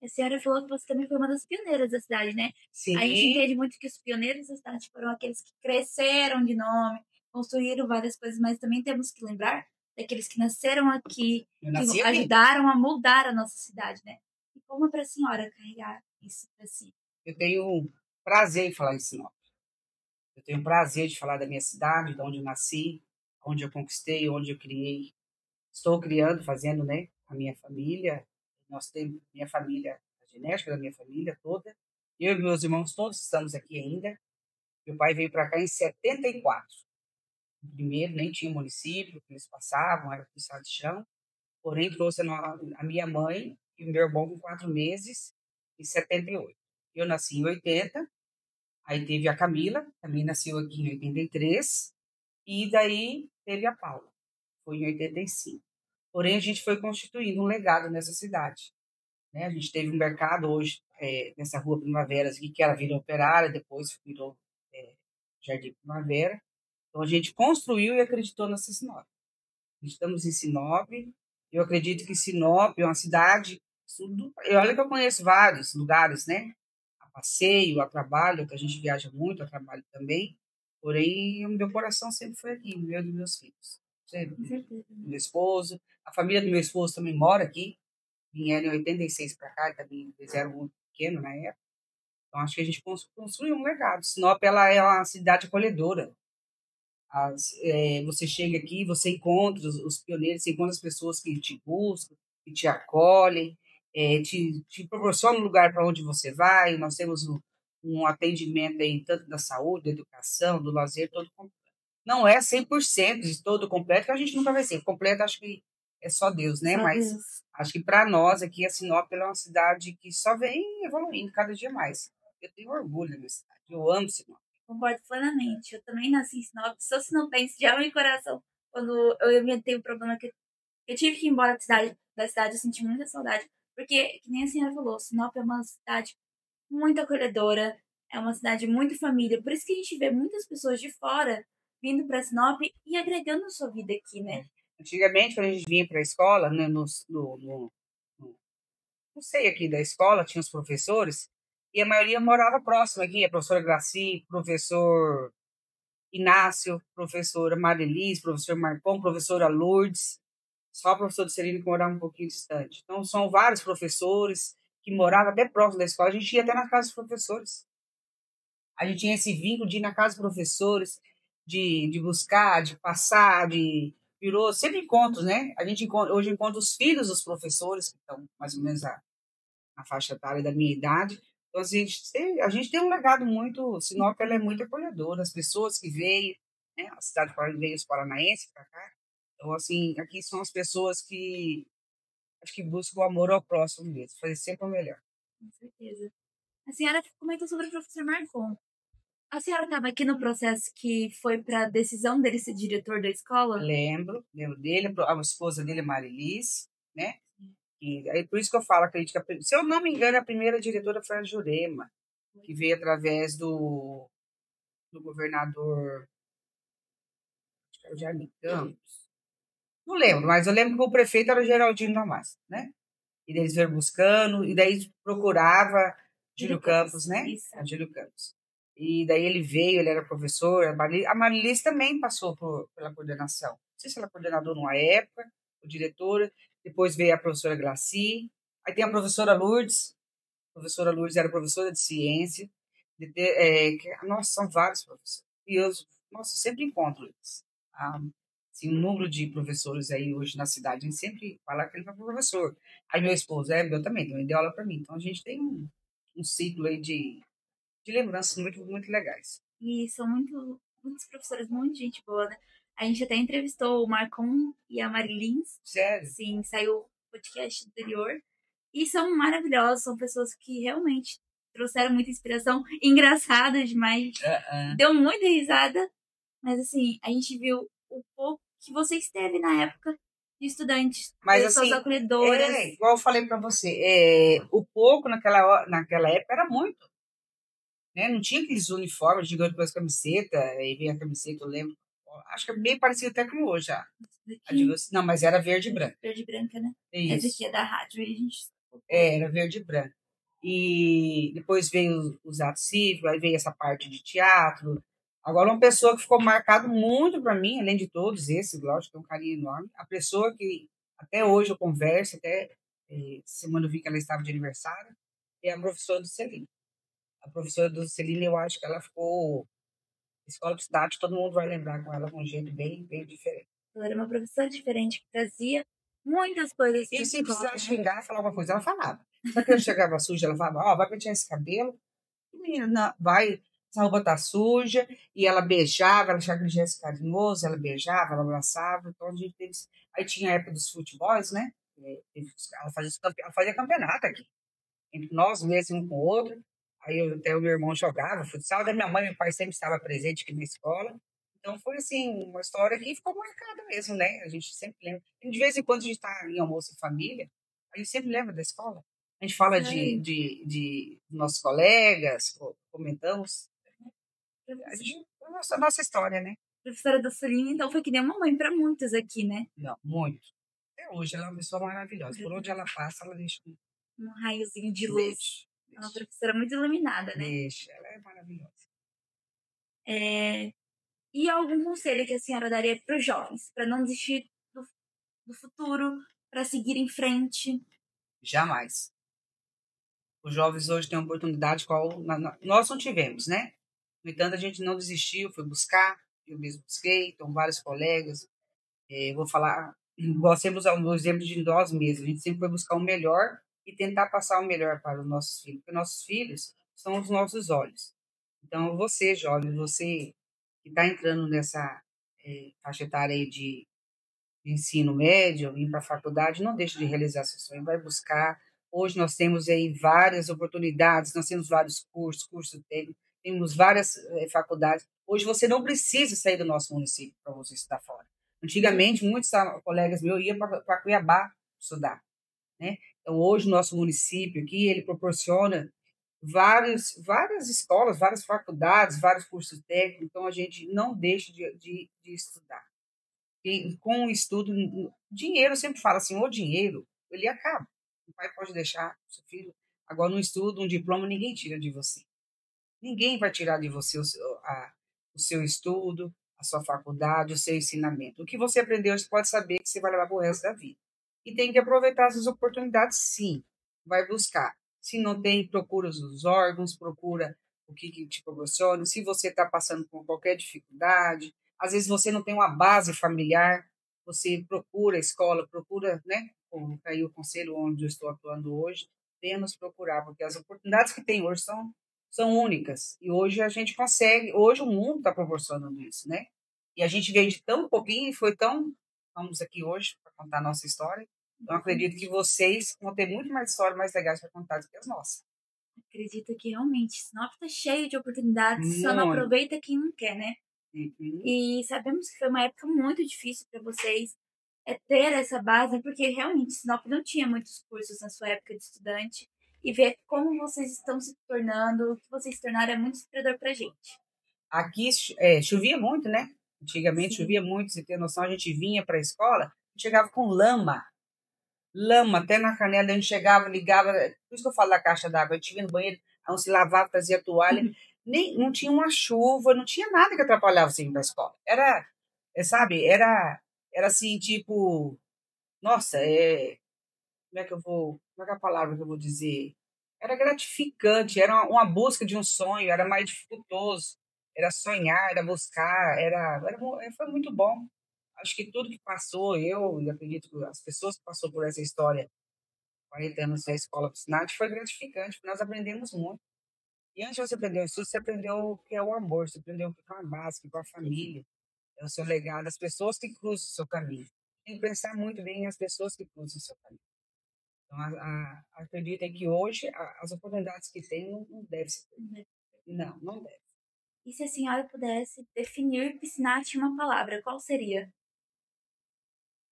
A senhora falou que você também foi uma das pioneiras da cidade, né? Sim. A gente entende muito que os pioneiros da cidade foram aqueles que cresceram de nome, construíram várias coisas, mas também temos que lembrar daqueles que nasceram aqui, que ajudaram a moldar a nossa cidade, né? E Como é para a senhora carregar isso para si? Eu tenho prazer em falar em Sinop. Eu tenho prazer de falar da minha cidade, de onde eu nasci, onde eu conquistei, onde eu criei. Estou criando, fazendo, né, a minha família. Nós temos minha família, a genética da minha família toda. Eu e meus irmãos todos estamos aqui ainda. Meu pai veio para cá em 74. Primeiro, nem tinha município, que eles passavam, era tudo estado de chão. Porém, trouxe a minha mãe e o meu irmão com 4 meses, em 78. Eu nasci em 80, aí teve a Camila, também nasceu aqui em 83, e daí teve a Paula, foi em 85. Porém, a gente foi constituindo um legado nessa cidade. Né? A gente teve um mercado hoje, nessa rua Primaveras, aqui, que era Vila Operária, depois virou Jardim Primavera. Então, a gente construiu e acreditou nessa Sinop. Estamos em Sinop. Eu acredito que Sinop é uma cidade. Olha que eu conheço vários lugares, né? A passeio, a trabalho, que a gente viaja muito, a trabalho também. Porém, o meu coração sempre foi aqui, no meio dos meus filhos. Sempre. Meu esposo, a família do meu esposo também mora aqui. Vieram em 86 para cá, também eles eram muito pequenos na época. Então, acho que a gente construiu um legado. Sinop, ela é uma cidade acolhedora. Você chega aqui, você encontra os pioneiros, você encontra as pessoas que te buscam, que te acolhem, te proporcionam um lugar para onde você vai. Nós temos um atendimento aí, tanto da saúde, da educação, do lazer, todo completo. Não é 100% de todo completo, que a gente nunca vai ser. Completo, acho que é só Deus, né? Só Mas Deus. acho que para nós aqui, a Sinop é uma cidade que só vem evoluindo cada dia mais. Eu tenho orgulho da minha cidade, eu amo Sinop. Concordo plenamente. Eu também nasci em Sinop, sou sinopense de alma e coração. Quando eu inventei o problema que eu tive que ir embora da cidade, eu senti muita saudade. Porque, que nem a senhora falou, Sinop é uma cidade muito acolhedora, é uma cidade muito família. Por isso que a gente vê muitas pessoas de fora vindo para Sinop e agregando a sua vida aqui, né? Antigamente, quando a gente vinha para a escola, né, não sei, aqui da escola, tinha os professores, e a maioria morava próximo aqui, a professora Graci, professor Inácio, professora Marilis, professor Marcon, professora Lourdes, só o professor do Serino que morava um pouquinho distante. Então, são vários professores que moravam até próximo da escola, a gente ia até na casa dos professores. A gente tinha esse vínculo de ir na casa dos professores, de buscar, de passar, virou sempre encontros, né? A gente hoje encontra os filhos dos professores, que estão mais ou menos na faixa etária da minha idade. Então, a gente tem um legado muito. Sinop, ela é muito acolhedora. As pessoas que veio, né? A cidade veio os paranaenses para cá. Então, assim, aqui são as pessoas que acho que buscam o amor ao próximo mesmo, fazer sempre o melhor. Com certeza. A senhora comentou sobre o professor Marcon. A senhora estava aqui no processo que foi para a decisão dele ser diretor da escola? Lembro dele, a esposa dele é Marilis, né? E aí, por isso que eu falo, acredito que, se eu não me engano, a primeira diretora foi a Jurema, que veio através do governador, acho que era o Jardim Campos. Não lembro, mas eu lembro que o prefeito era o Geraldino Damasio, né? E eles veio buscando, e daí procurava Júlio Campos, né? Isso. A Júlio Campos. E daí ele veio, ele era professor, a Marilis também passou pela coordenação. Não sei se ela é coordenadora numa época, ou diretora, depois veio a professora Glaci, aí tem a professora Lourdes era professora de ciência, nossa, são vários professores, e eu, nossa, sempre encontro eles. Assim, o número de professores aí hoje na cidade, a gente sempre fala que ele foi professor. Aí meu esposo, meu também deu aula para mim, então a gente tem um ciclo aí de lembranças muito, muito legais. E são muitos professores, muita gente boa, né? A gente até entrevistou o Marcon e a Marilins. Sério? Sim, saiu o podcast anterior. E são maravilhosos, são pessoas que realmente trouxeram muita inspiração, engraçadas demais. Deu muita risada, mas assim, a gente viu o pouco que você esteve na época de estudantes, mas, pessoas assim, acolhedoras. Igual eu falei para você, o pouco naquela época era muito. Né? Não tinha aqueles uniformes gigante com as camisetas, aí vinha a camiseta, eu lembro. Acho que é bem parecido até com hoje. Não, mas era verde e branca. Verde e branca, né? Isso. Esse aqui é da rádio, e a gente... Era verde e branca. E depois veio os atos cívicos, aí veio essa parte de teatro. Agora, uma pessoa que ficou marcado muito para mim, além de todos esses, lógico, tem um carinho enorme, a pessoa que até hoje eu converso, até semana eu vi que ela estava de aniversário, é a professora do Celino. A professora do Celino, eu acho que ela ficou escola de cidade, todo mundo vai lembrar com ela de um jeito bem, bem diferente. Ela era uma professora diferente que trazia muitas coisas para E a se escola, precisar né? xingar, falar uma coisa, ela falava. Só que eu chegava suja, ela falava, ó, vai pentear esse cabelo. Menina, vai, essa roupa tá suja. E ela beijava, ela achava que ele gesto carinhoso, ela beijava, ela abraçava. Então a gente teve. Aí tinha a época dos futebols, né? Ela fazia campeonato aqui, entre nós mesmos, um com o outro. Aí até o meu irmão jogava futsal, da minha mãe e meu pai sempre estava presente aqui na escola. Então foi assim, uma história que ficou marcada mesmo, né? A gente sempre lembra. E de vez em quando a gente está em almoço em família, a gente sempre lembra da escola. A gente fala de nossos colegas, comentamos. A nossa história, né? Professora da Celine, então, foi que nem uma mãe para muitos aqui, né? Não, muito. Até hoje ela é uma pessoa maravilhosa. Por onde ela passa, ela deixa Um raiozinho de luz. deixa, É uma professora muito iluminada, né? deixa. Ela é maravilhosa. E algum conselho que a senhora daria para os jovens, para não desistir do futuro, para seguir em frente? Jamais. Os jovens hoje têm uma oportunidade qual nós não tivemos, né? No entanto, a gente não desistiu, foi buscar, eu mesmo busquei, então vários colegas, vou falar, gosto sempre de usar o exemplo de nós mesmos, a gente sempre foi buscar o melhor e tentar passar o melhor para os nossos filhos, porque nossos filhos são os nossos olhos. Então, você, jovem, você que está entrando nessa faixa etária aí de ensino médio, ir para a faculdade, não deixe de realizar seu sonho, vai buscar. Hoje nós temos aí várias oportunidades, nós temos vários cursos técnicos, temos várias faculdades. Hoje você não precisa sair do nosso município para você estudar fora. Antigamente, muitos colegas meus iam para Cuiabá estudar, né? Então, hoje, o nosso município aqui, ele proporciona várias escolas, várias faculdades, vários cursos técnicos, então a gente não deixa de estudar. E com o estudo, dinheiro, eu sempre falo assim, o dinheiro, ele acaba. O pai pode deixar o seu filho. Agora, no estudo, um diploma, ninguém tira de você. Ninguém vai tirar de você o seu estudo, a sua faculdade, o seu ensinamento. O que você aprendeu, você pode saber que você vai levar para o resto da vida. E tem que aproveitar essas oportunidades, sim. Vai buscar. Se não tem, procura os órgãos, procura o que te proporciona. Se você está passando por qualquer dificuldade, às vezes você não tem uma base familiar, você procura a escola, procura, né? Como caiu o conselho onde eu estou atuando hoje, venha nos procurar, porque as oportunidades que tem hoje são únicas. E hoje a gente consegue, hoje o mundo está proporcionando isso, né? E a gente veio de tão pouquinho e foi tão. Vamos aqui hoje para contar a nossa história. Então, acredito que vocês vão ter muito mais histórias mais legais para contar do que as nossas. Acredito que realmente Sinop está cheio de oportunidades, só não aproveita quem não quer, né? Uhum. E sabemos que foi uma época muito difícil para vocês ter essa base, porque realmente Sinop não tinha muitos cursos na sua época de estudante. E ver como vocês estão se tornando, o que vocês se tornaram é muito inspirador pra gente. Aqui chovia muito, né? Antigamente chovia muito, você tem noção, a gente vinha para a escola, chegava com lama, até na canela, a gente chegava, ligava, por isso que eu falo da caixa d'água, a gente ia no banheiro, a gente se lavava, trazia toalha, não tinha uma chuva, não tinha nada que atrapalhava assim para a escola. Sabe, era assim, tipo, nossa, como é que é a palavra que eu vou dizer? Era gratificante, era uma busca de um sonho, era mais dificultoso, era sonhar, era buscar, foi muito bom. Acho que tudo que passou, eu acredito que as pessoas que passaram por essa história, 40 anos da escola Piscinati, foi gratificante, porque nós aprendemos muito. E antes de você aprender o estudo, você aprendeu o que é o amor, você aprendeu o que é a base, o que é a família, é o seu legado, as pessoas que cruzam o seu caminho. Tem que pensar muito bem nas pessoas que cruzam o seu caminho. Então, acredito que hoje as oportunidades que tem não deve ser. Não deve. E se a senhora pudesse definir Piscinati em uma palavra, qual seria?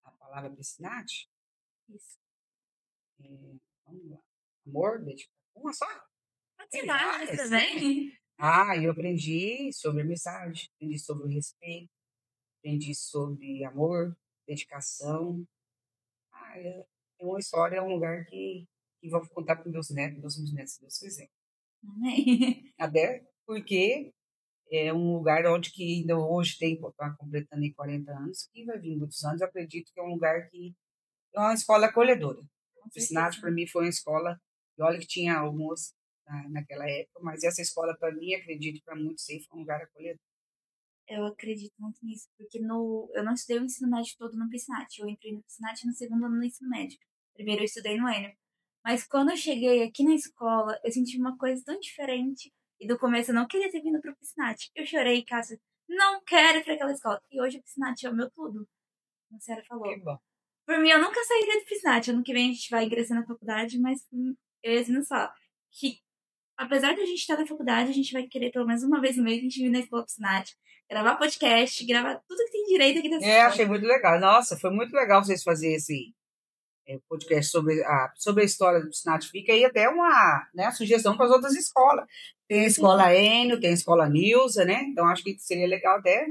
A palavra Piscinati? Isso. Vamos lá. Amor, dedicação. Uma só? Pode ser várias também. Eu aprendi sobre amizade, aprendi sobre o respeito, aprendi sobre amor, dedicação. É uma história, é um lugar que vou contar para meus netos, se Deus quiser. Amém. Até porque é um lugar onde que ainda hoje está completando em 40 anos, que vai vir muitos anos, eu acredito que é um lugar que é uma escola acolhedora. Com Piscinati, certeza. para mim, foi uma escola, e olha que tinha almoço naquela época, mas essa escola, para mim, acredito, para muitos, sim, foi um lugar acolhedor. Eu acredito muito nisso, porque eu não estudei o ensino médio todo no Piscinati. Eu entrei no Piscinati no segundo ano do ensino médio. Primeiro eu estudei no Enio. Mas quando eu cheguei aqui na escola, eu senti uma coisa tão diferente. E do começo eu não queria ter vindo pro Piscinati. Eu chorei, Cássio, não quero ir pra aquela escola. E hoje o Piscinati é o meu tudo, como a senhora Que falou. bom. Por mim, eu nunca sairia do Piscinati. Ano que vem a gente vai ingressar na faculdade, mas eu ia assim, só que apesar de a gente estar na faculdade, a gente vai querer pelo menos uma vez no mês a gente vir na escola Piscinati, gravar podcast, gravar tudo que tem direito aqui nessa escola. Achei muito legal. Nossa, foi muito legal vocês fazerem esse podcast sobre a história do Piscinati. Fica aí até uma, né, sugestão para as outras escolas. Tem a escola Enio, tem a escola Nilza, né? Então acho que seria legal até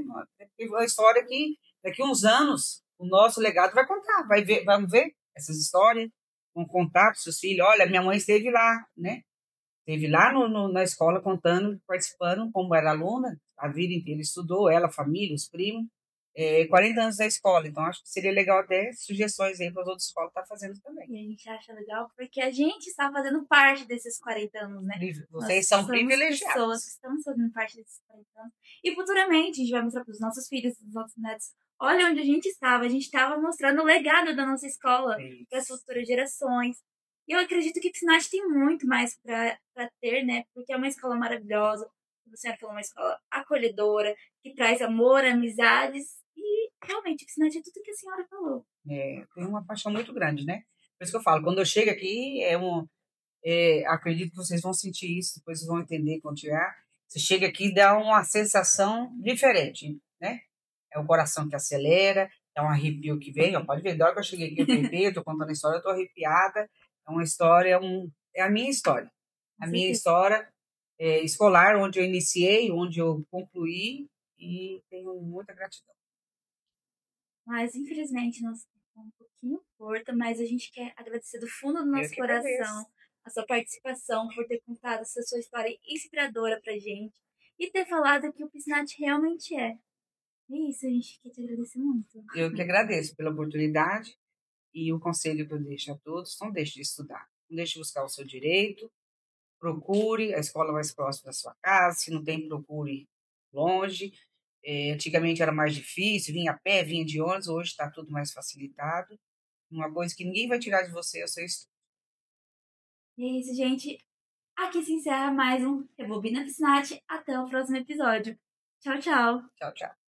uma história que daqui a uns anos o nosso legado vai contar, vamos ver essas histórias, vão contar para os seus filhos. Olha, minha mãe esteve lá, né? Esteve lá na escola contando, participando, como era aluna, a vida inteira estudou, ela, a família, os primos, 40 anos da escola. Então, acho que seria legal até sugestões aí para as outras escolas estar fazendo também. E a gente acha legal porque a gente está fazendo parte desses 40 anos, né? Vocês são privilegiados. Pessoas que estamos fazendo parte desses 40 anos. E futuramente a gente vai mostrar para os nossos filhos, para os nossos netos. Olha onde a gente estava mostrando o legado da nossa escola para as futuras gerações. E eu acredito que Piscinati tem muito mais para ter, né? Porque é uma escola maravilhosa, como a senhora falou, uma escola acolhedora, que traz amor, amizades. E realmente, Piscinati é tudo que a senhora falou. Tem uma paixão muito grande, né? Por isso que eu falo, quando eu chego aqui, acredito que vocês vão sentir isso, depois vocês vão entender quando chegar. Você chega aqui e dá uma sensação diferente, né? É o coração que acelera, é um arrepio que vem, ó, pode ver, da hora que eu cheguei aqui, eu arrepiei, tô contando a história, eu tô arrepiada. É uma história, é a minha história. A minha história escolar, onde eu iniciei, onde eu concluí, e tenho muita gratidão. Mas, infelizmente, nós ficamos um pouquinho curta, mas a gente quer agradecer do fundo do nosso coração a sua participação, por ter contado essa sua história inspiradora pra gente e ter falado que o Piscinati realmente é. É isso, a gente quer te agradecer muito. Eu que agradeço pela oportunidade e o conselho que eu deixo a todos, não deixe de estudar, não deixe de buscar o seu direito, procure a escola mais próxima da sua casa, se não tem, procure longe. Antigamente era mais difícil, vinha a pé, vinha de ônibus, hoje está tudo mais facilitado. Uma coisa que ninguém vai tirar de você é o seu estudo. E é isso, gente. Aqui se encerra mais um Rebobina Piscinati. Até o próximo episódio. Tchau, tchau. Tchau, tchau.